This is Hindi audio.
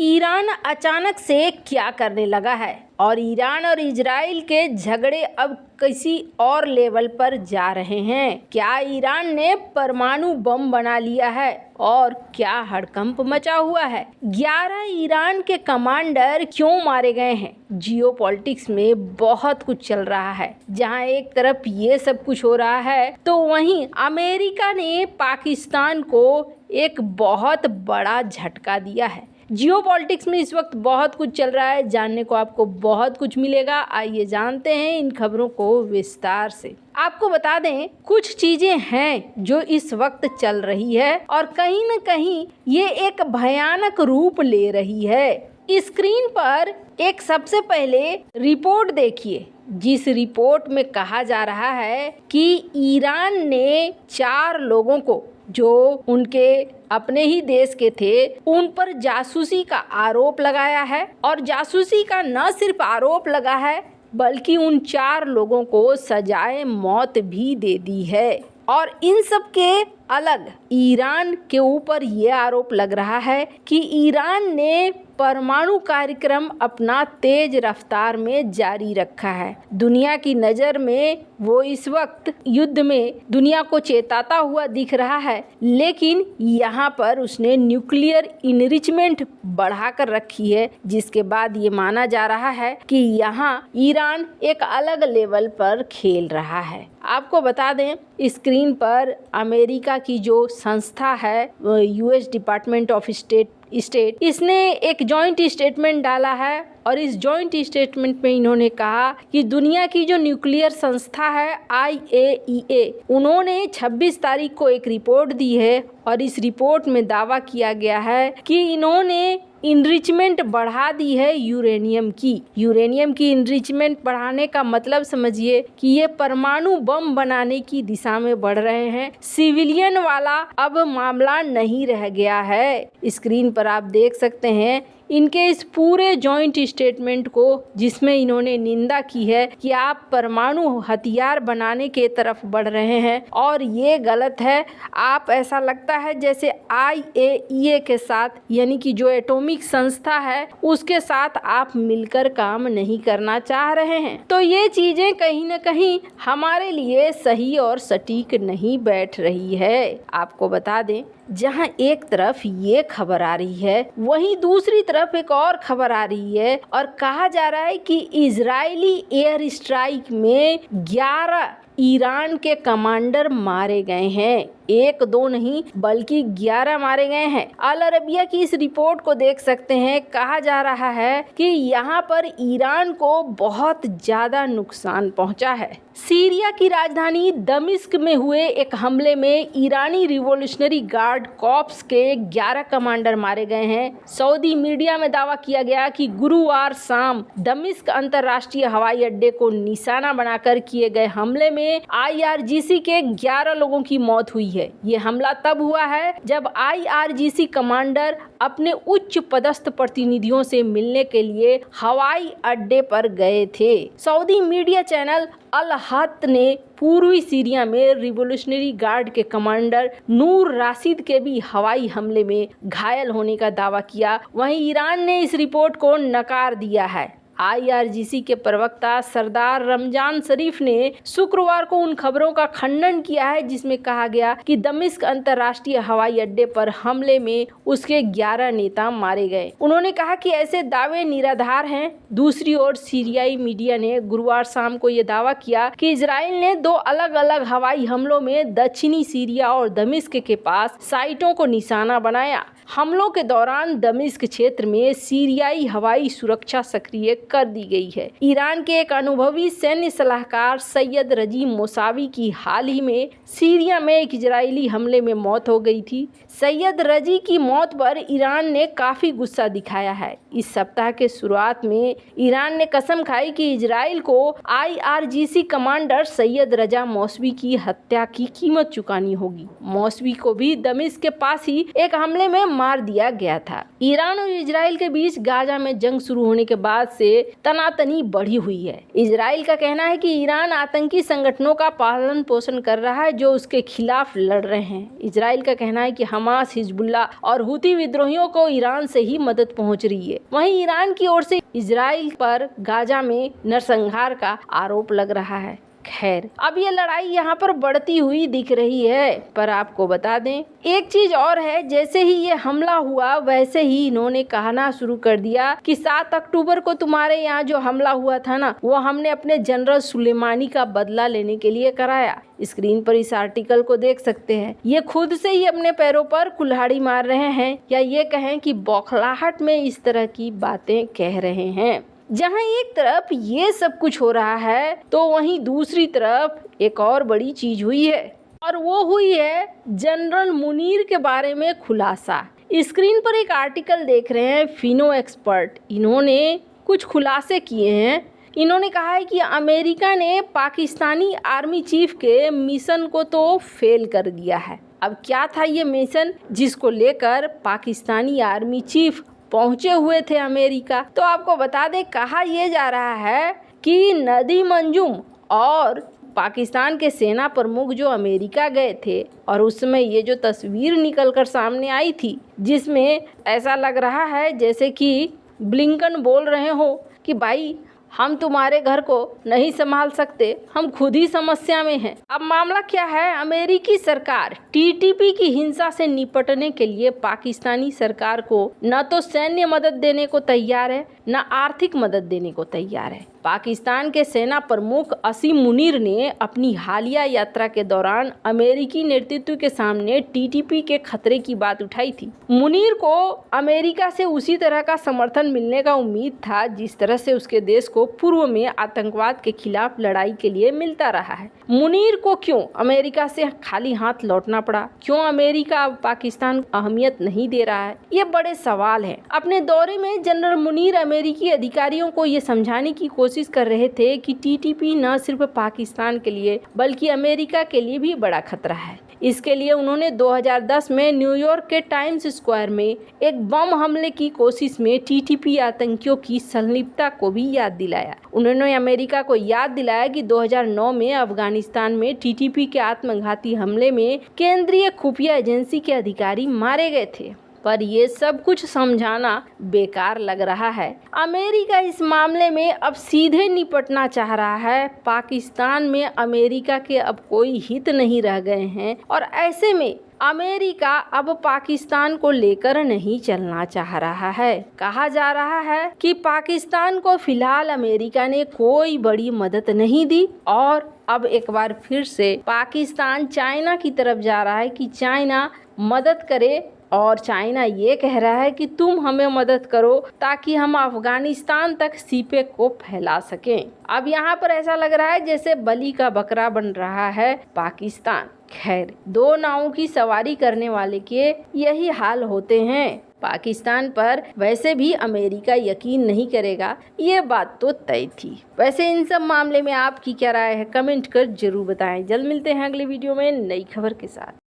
ईरान अचानक से क्या करने लगा है और ईरान और इजराइल के झगड़े अब किसी और लेवल पर जा रहे हैं। क्या ईरान ने परमाणु बम बना लिया है और क्या हड़कंप मचा हुआ है? 11 ईरान के कमांडर क्यों मारे गए हैं? जियोपॉलिटिक्स में बहुत कुछ चल रहा है। जहां एक तरफ ये सब कुछ हो रहा है तो वहीं अमेरिका ने पाकिस्तान को एक बहुत बड़ा झटका दिया है। जियोपॉलिटिक्स में इस वक्त बहुत कुछ चल रहा है, जानने को आपको बहुत कुछ मिलेगा। आइए जानते हैं इन खबरों को विस्तार से। आपको बता दें, कुछ चीजें हैं जो इस वक्त चल रही है और कहीं न कहीं ये एक भयानक रूप ले रही है। स्क्रीन पर एक सबसे पहले रिपोर्ट देखिए, जिस रिपोर्ट में कहा जा रहा है कि ईरान ने 4 लोगों को जो उनके अपने ही देश के थे उन पर जासूसी का आरोप लगाया है। और जासूसी का न सिर्फ आरोप लगा है बल्कि उन 4 लोगों को सजाए मौत भी दे दी है। और इन सब के अलग ईरान के ऊपर ये आरोप लग रहा है कि ईरान ने परमाणु कार्यक्रम अपना तेज रफ्तार में जारी रखा है। दुनिया की नज़र में वो इस वक्त युद्ध में दुनिया को चेताता हुआ दिख रहा है, लेकिन यहाँ पर उसने न्यूक्लियर इनरिचमेंट बढ़ाकर रखी है, जिसके बाद ये माना जा रहा है कि यहाँ ईरान एक अलग लेवल पर खेल रहा है। आपको बता दें, स्क्रीन पर अमेरिका की जो संस्था है यूएस डिपार्टमेंट ऑफ स्टेट, इसने एक जॉइंट स्टेटमेंट डाला है और इस जॉइंट स्टेटमेंट में इन्होंने कहा कि दुनिया की जो न्यूक्लियर संस्था है IAEA, उन्होंने 26 तारीख को एक रिपोर्ट दी है और इस रिपोर्ट में दावा किया गया है कि इन्होंने इनरिचमेंट बढ़ा दी है यूरेनियम की इनरिचमेंट बढ़ाने का मतलब समझिए कि ये परमाणु बम बनाने की दिशा में बढ़ रहे हैं। सिविलियन वाला अब मामला नहीं रह गया है। स्क्रीन पर आप देख सकते हैं इनके इस पूरे जॉइंट स्टेटमेंट को, जिसमें इन्होंने निंदा की है कि आप परमाणु हथियार बनाने के तरफ बढ़ रहे हैं और ये गलत है। आप ऐसा लगता है जैसे IAEA के साथ, यानी कि जो एटॉमिक संस्था है उसके साथ आप मिलकर काम नहीं करना चाह रहे हैं। तो ये चीजें कहीं न कहीं हमारे लिए सही और सटीक नहीं बैठ रही है। आपको बता दें, जहां एक तरफ ये खबर आ रही है वहीं दूसरी तरफ एक और खबर आ रही है और कहा जा रहा है कि इजरायली एयर स्ट्राइक में 11 ईरान के कमांडर मारे गए हैं। 1-2 नहीं बल्कि 11 मारे गए हैं। अल अरबिया की इस रिपोर्ट को देख सकते हैं। कहा जा रहा है कि यहाँ पर ईरान को बहुत ज्यादा नुकसान पहुंचा है। सीरिया की राजधानी दमिश्क में हुए एक हमले में ईरानी रिवॉल्यूशनरी गार्ड कॉर्प्स के 11 कमांडर मारे गए हैं। सऊदी मीडिया में दावा किया गया कि गुरुवार शाम दमिश्क अंतर्राष्ट्रीय हवाई अड्डे को निशाना बनाकर किए गए हमले में IRGC के 11 लोगों की मौत हुई है। ये हमला तब हुआ है जब IRGC कमांडर अपने उच्च पदस्थ प्रतिनिधियों से मिलने के लिए हवाई अड्डे पर गए थे। सऊदी मीडिया चैनल अल हत ने पूर्वी सीरिया में रिवॉल्यूशनरी गार्ड के कमांडर नूर राशिद के भी हवाई हमले में घायल होने का दावा किया। वहीं ईरान ने इस रिपोर्ट को नकार दिया है। IRGC के प्रवक्ता सरदार रमजान शरीफ ने शुक्रवार को उन खबरों का खंडन किया है जिसमें कहा गया कि दमिश्क अंतर्राष्ट्रीय हवाई अड्डे पर हमले में उसके 11 नेता मारे गए। उन्होंने कहा कि ऐसे दावे निराधार हैं। दूसरी ओर सीरियाई मीडिया ने गुरुवार शाम को ये दावा किया कि इजराइल ने 2 अलग अलग हवाई हमलों में दक्षिणी सीरिया और दमिश्क के पास साइटों को निशाना बनाया। हमलों के दौरान दमिश्क क्षेत्र में सीरियाई हवाई सुरक्षा सक्रिय कर दी गई है। ईरान के एक अनुभवी सैन्य सलाहकार सैयद रजी मोसावी की हाल ही में सीरिया में एक इजरायली हमले में मौत हो गई थी। सैयद रजी की मौत पर ईरान ने काफ़ी गुस्सा दिखाया है। इस सप्ताह के शुरुआत में ईरान ने कसम खाई कि इजराइल को IRGC कमांडर सैयद रजा मौसवी की हत्या की कीमत चुकानी होगी। मौसवी को भी दमिश्क के पास ही एक हमले में मार दिया गया था। ईरान और इजराइल के बीच गाजा में जंग शुरू होने के बाद से तनातनी बढ़ी हुई है। इजराइल का कहना है कि ईरान आतंकी संगठनों का पालन पोषण कर रहा है जो उसके खिलाफ लड़ रहे हैं। इजराइल का कहना है कि हमास, हिजबुल्लाह और हुती विद्रोहियों को ईरान से ही मदद पहुंच रही है। वहीं ईरान की ओर से इजराइल पर गाजा में नरसंहार का आरोप लग रहा है। खैर, अब ये लड़ाई यहाँ पर बढ़ती हुई दिख रही है। पर आपको बता दें एक चीज और है, जैसे ही ये हमला हुआ वैसे ही इन्होंने कहना शुरू कर दिया कि 7 अक्टूबर को तुम्हारे यहाँ जो हमला हुआ था ना, वो हमने अपने जनरल सुलेमानी का बदला लेने के लिए कराया। स्क्रीन पर इस आर्टिकल को देख सकते हैं। ये खुद से ही अपने पैरों पर कुल्हाड़ी मार रहे हैं, या ये कहें कि बौखलाहट में इस तरह की बातें कह रहे हैं। जहां एक तरफ ये सब कुछ हो रहा है तो वहीं दूसरी तरफ एक और बड़ी चीज हुई है, और वो हुई है जनरल मुनीर के बारे में खुलासा। स्क्रीन पर एक आर्टिकल देख रहे हैं, फिनो एक्सपर्ट, इन्होंने कुछ खुलासे किए हैं। इन्होंने कहा है कि अमेरिका ने पाकिस्तानी आर्मी चीफ के मिशन को तो फेल कर दिया है। अब क्या था ये मिशन जिसको लेकर पाकिस्तानी आर्मी चीफ पहुंचे हुए थे अमेरिका? तो आपको बता दें, कहा यह जा रहा है कि नदीम अंजुम और पाकिस्तान के सेना प्रमुख जो अमेरिका गए थे, और उस समय ये जो तस्वीर निकलकर सामने आई थी जिसमें ऐसा लग रहा है जैसे कि ब्लिंकन बोल रहे हो कि भाई हम तुम्हारे घर को नहीं संभाल सकते, हम खुद ही समस्या में हैं। अब मामला क्या है, अमेरिकी सरकार टीटीपी की हिंसा से निपटने के लिए पाकिस्तानी सरकार को न तो सैन्य मदद देने को तैयार है, न आर्थिक मदद देने को तैयार है। पाकिस्तान के सेना प्रमुख असीम मुनीर ने अपनी हालिया यात्रा के दौरान अमेरिकी नेतृत्व के सामने टीटीपी के खतरे की बात उठाई थी। मुनीर को अमेरिका से उसी तरह का समर्थन मिलने का उम्मीद था जिस तरह से उसके देश को पूर्व में आतंकवाद के खिलाफ लड़ाई के लिए मिलता रहा है। मुनीर को क्यों अमेरिका से खाली हाथ लौटना पड़ा? क्यों अमेरिका अब पाकिस्तान को अहमियत नहीं दे रहा है? ये बड़े सवाल हैं। अपने दौरे में जनरल मुनीर अमेरिकी अधिकारियों को ये समझाने की कोशिश कर रहे थे कि टीटीपी न सिर्फ पाकिस्तान के लिए बल्कि अमेरिका के लिए भी बड़ा खतरा है। इसके लिए उन्होंने 2010 में न्यूयॉर्क के टाइम्स स्क्वायर में एक बम हमले की कोशिश में टीटीपी आतंकियों की संलिप्तता को भी याद दिलाया। उन्होंने अमेरिका को याद दिलाया कि 2009 में अफगानिस्तान में टीटीपी के आत्मघाती हमले में केंद्रीय खुफिया एजेंसी के अधिकारी मारे गए थे। पर ये सब कुछ समझाना बेकार लग रहा है। अमेरिका इस मामले में अब सीधे निपटना चाह रहा है। पाकिस्तान में अमेरिका के अब कोई हित नहीं रह गए हैं, और ऐसे में अमेरिका अब पाकिस्तान को लेकर नहीं चलना चाह रहा है। कहा जा रहा है कि पाकिस्तान को फिलहाल अमेरिका ने कोई बड़ी मदद नहीं दी, और अब एक बार फिर से पाकिस्तान चाइना की तरफ जा रहा है कि चाइना मदद करे, और चाइना ये कह रहा है कि तुम हमें मदद करो ताकि हम अफगानिस्तान तक सीपे को फैला सकें। अब यहाँ पर ऐसा लग रहा है जैसे बलि का बकरा बन रहा है पाकिस्तान। खैर, दो नावों की सवारी करने वाले के यही हाल होते हैं। पाकिस्तान पर वैसे भी अमेरिका यकीन नहीं करेगा, ये बात तो तय थी। वैसे इन सब मामले में आपकी क्या राय है, कमेंट कर जरूर बताएं। जल्द मिलते हैं अगले वीडियो में नई खबर के साथ।